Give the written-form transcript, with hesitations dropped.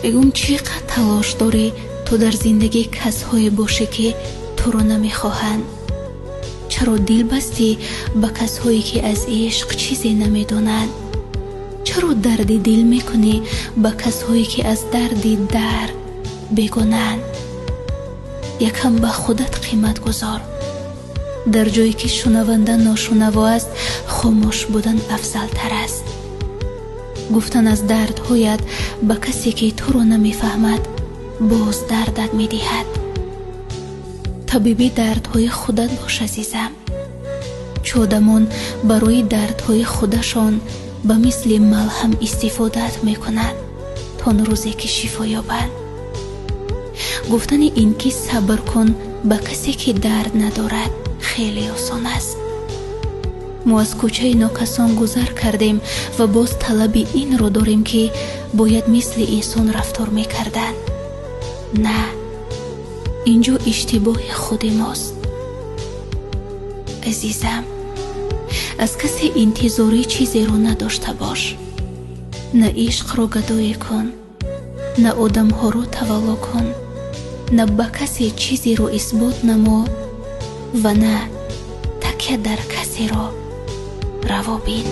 بگم چقدر تلاش داری تو در زندگی کسایی باشی که تو رو نمیخواهند؟ چرا دل بستی به کسایی که از عشق چیزی نمیدونند؟ چرا درد دل میکنی به کسایی که از درد در بگونند؟ یکم به خودت قیمت گذار. در جایی که شنونده ناشنوا است، خاموش بودن افضل تر است. گفتن از دردهایت به کسی که تو رو نمیفهمد باز دردت میدهد. طبیبی دردهای خودت باش عزیزم. چودمان برای دردهای خودشان به مثل ملهم استفادت میکنند تا روزی که شفا یابند. گفتن این که صبر کن به کسی که درد ندارد خیلی آسان است. ما از کوچه ناکسان گذر کردیم و باز طلب این رو داریم که باید مثل انسان رفتار میکردن. نه، اینجا اشتباه خود ماست. عزیزم، از کسی انتظاری چیزی رو نداشته باش. نه عشق رو گدایی کن، نه آدم ها رو تولا کن، نه به کسی چیزی رو اثبات نما و نه تکیه در کسی رو روا بین.